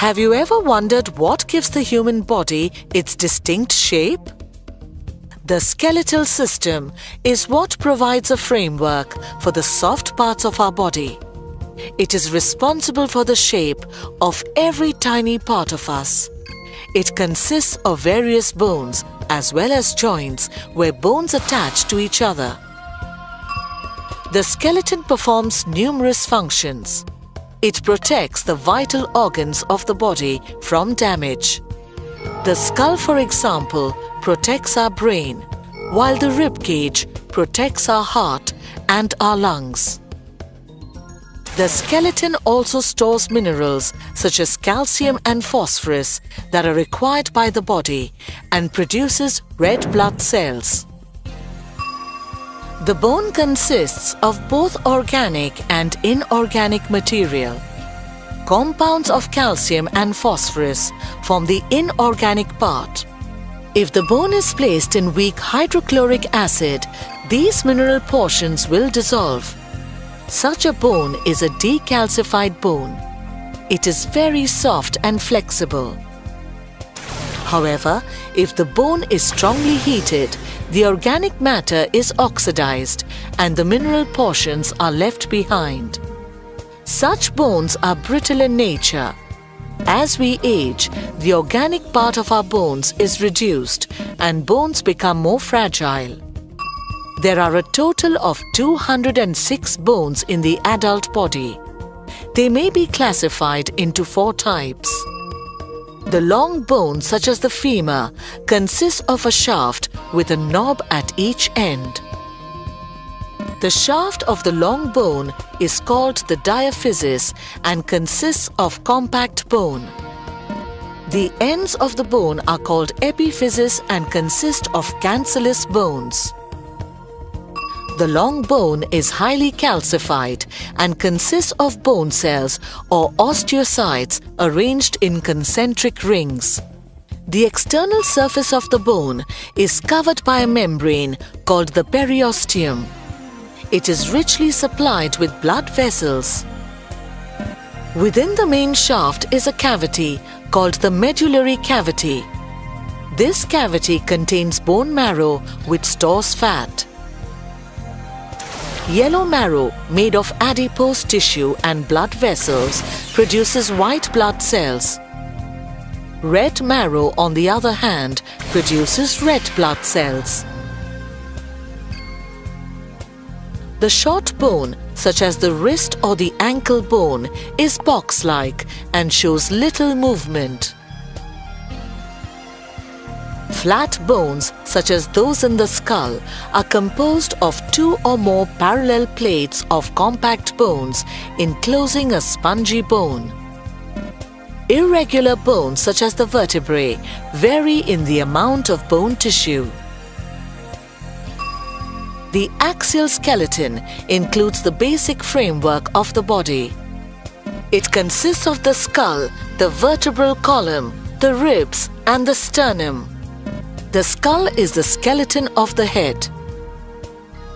Have you ever wondered what gives the human body its distinct shape? The skeletal system is what provides a framework for the soft parts of our body. It is responsible for the shape of every tiny part of us. It consists of various bones as well as joints where bones attach to each other. The skeleton performs numerous functions. It protects the vital organs of the body from damage. The skull, for example, protects our brain, while the rib cage protects our heart and our lungs. The skeleton also stores minerals such as calcium and phosphorus that are required by the body and produces red blood cells. The bone consists of both organic and inorganic material. Compounds of calcium and phosphorus form the inorganic part. If the bone is placed in weak hydrochloric acid, these mineral portions will dissolve. Such a bone is a decalcified bone. It is very soft and flexible. However, if the bone is strongly heated, the organic matter is oxidized and the mineral portions are left behind. Such bones are brittle in nature. As we age, the organic part of our bones is reduced and bones become more fragile. There are a total of 206 bones in the adult body. They may be classified into 4 types. The long bone, such as the femur, consists of a shaft with a knob at each end. The shaft of the long bone is called the diaphysis and consists of compact bone. The ends of the bone are called epiphysis and consist of cancellous bones. The long bone is highly calcified and consists of bone cells or osteocytes arranged in concentric rings. The external surface of the bone is covered by a membrane called the periosteum. It is richly supplied with blood vessels. Within the main shaft is a cavity called the medullary cavity. This cavity contains bone marrow which stores fat. Yellow marrow, made of adipose tissue and blood vessels, produces white blood cells. Red marrow, on the other hand, produces red blood cells. The short bone, such as the wrist or the ankle bone, is box-like and shows little movement. Flat bones, such as those in the skull, are composed of 2 or more parallel plates of compact bones enclosing a spongy bone. Irregular bones, such as the vertebrae, vary in the amount of bone tissue. The axial skeleton includes the basic framework of the body. It consists of the skull, the vertebral column, the ribs, and the sternum. The skull is the skeleton of the head.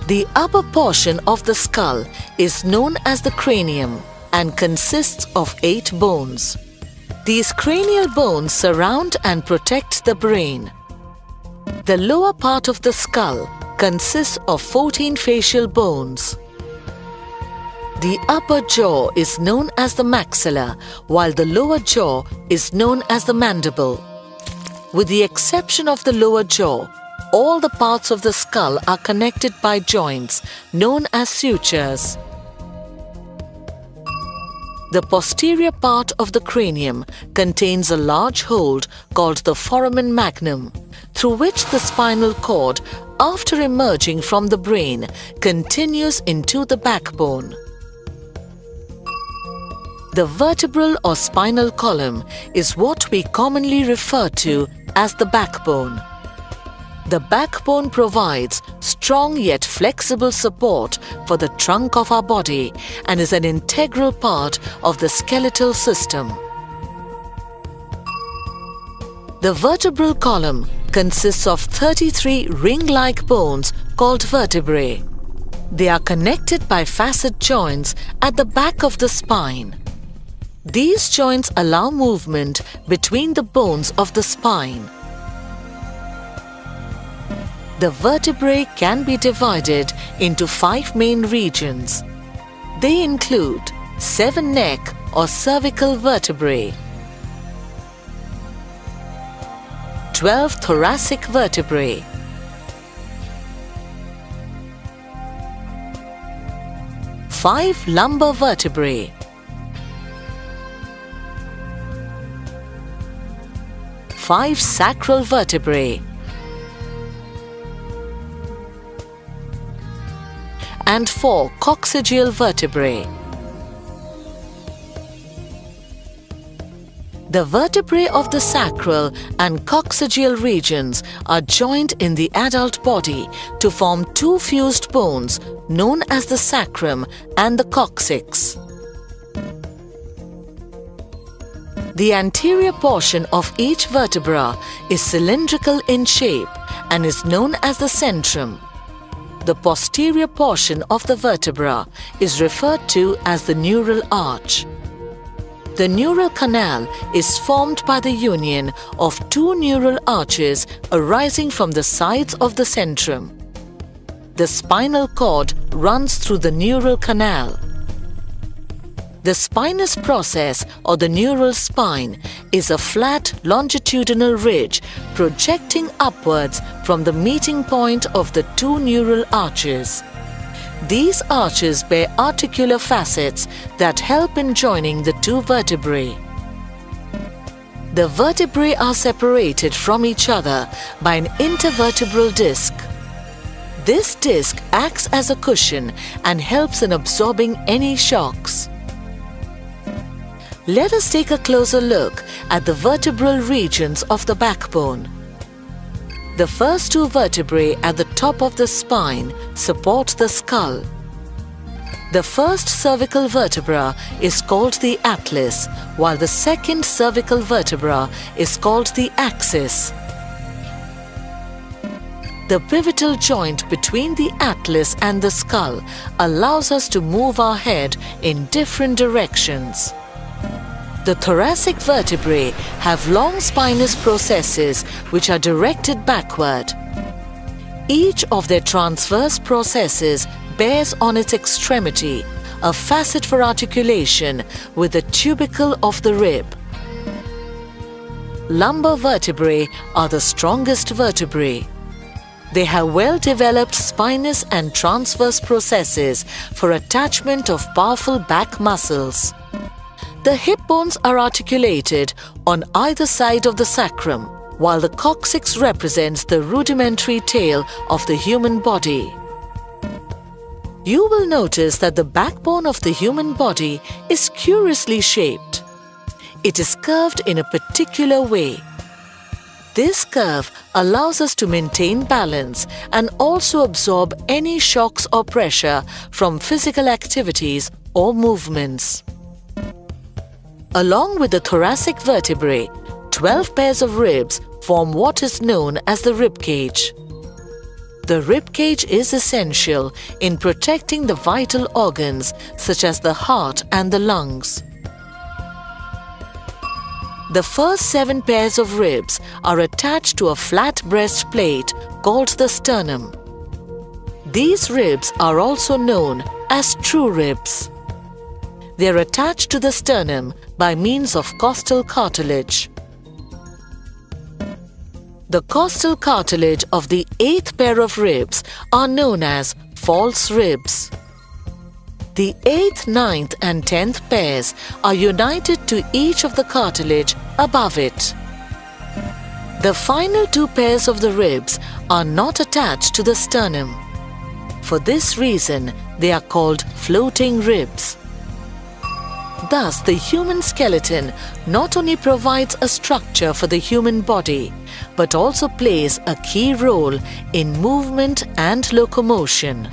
The upper portion of the skull is known as the cranium and consists of 8 bones. These cranial bones surround and protect the brain. The lower part of the skull consists of 14 facial bones. The upper jaw is known as the maxilla, while the lower jaw is known as the mandible. With the exception of the lower jaw, all the parts of the skull are connected by joints known as sutures. The posterior part of the cranium contains a large hole called the foramen magnum, through which the spinal cord, after emerging from the brain, continues into the backbone. The vertebral or spinal column is what we commonly refer to as the backbone. The backbone provides strong yet flexible support for the trunk of our body and is an integral part of the skeletal system. The vertebral column consists of 33 ring-like bones called vertebrae. They are connected by facet joints at the back of the spine. These joints allow movement between the bones of the spine. The vertebrae can be divided into 5 main regions. They include 7 neck or cervical vertebrae, 12 thoracic vertebrae, 5 lumbar vertebrae, 5 sacral vertebrae, and 4 coccygeal vertebrae. The vertebrae of the sacral and coccygeal regions are joined in the adult body to form 2 fused bones known as the sacrum and the coccyx. The anterior portion of each vertebra is cylindrical in shape and is known as the centrum. The posterior portion of the vertebra is referred to as the neural arch. The neural canal is formed by the union of 2 neural arches arising from the sides of the centrum. The spinal cord runs through the neural canal. The spinous process or the neural spine is a flat longitudinal ridge projecting upwards from the meeting point of the 2 neural arches. These arches bear articular facets that help in joining the 2 vertebrae. The vertebrae are separated from each other by an intervertebral disc. This disc acts as a cushion and helps in absorbing any shocks. Let us take a closer look at the vertebral regions of the backbone. The first 2 vertebrae at the top of the spine support the skull. The first cervical vertebra is called the atlas, while the second cervical vertebra is called the axis. The pivotal joint between the atlas and the skull allows us to move our head in different directions. The thoracic vertebrae have long spinous processes which are directed backward. Each of their transverse processes bears on its extremity a facet for articulation with the tubercle of the rib. Lumbar vertebrae are the strongest vertebrae. They have well-developed spinous and transverse processes for attachment of powerful back muscles. The hip bones are articulated on either side of the sacrum, while the coccyx represents the rudimentary tail of the human body. You will notice that the backbone of the human body is curiously shaped. It is curved in a particular way. This curve allows us to maintain balance and also absorb any shocks or pressure from physical activities or movements. Along with the thoracic vertebrae, 12 pairs of ribs form what is known as the rib cage. The rib cage is essential in protecting the vital organs such as the heart and the lungs. The first 7 pairs of ribs are attached to a flat breastplate called the sternum. These ribs are also known as true ribs. They are attached to the sternum by means of costal cartilage. The costal cartilage of the 8th pair of ribs are known as false ribs. The 8th, 9th and 10th pairs are united to each of the cartilage above it. The final 2 pairs of the ribs are not attached to the sternum. For this reason, they are called floating ribs. Thus, the human skeleton not only provides a structure for the human body, but also plays a key role in movement and locomotion.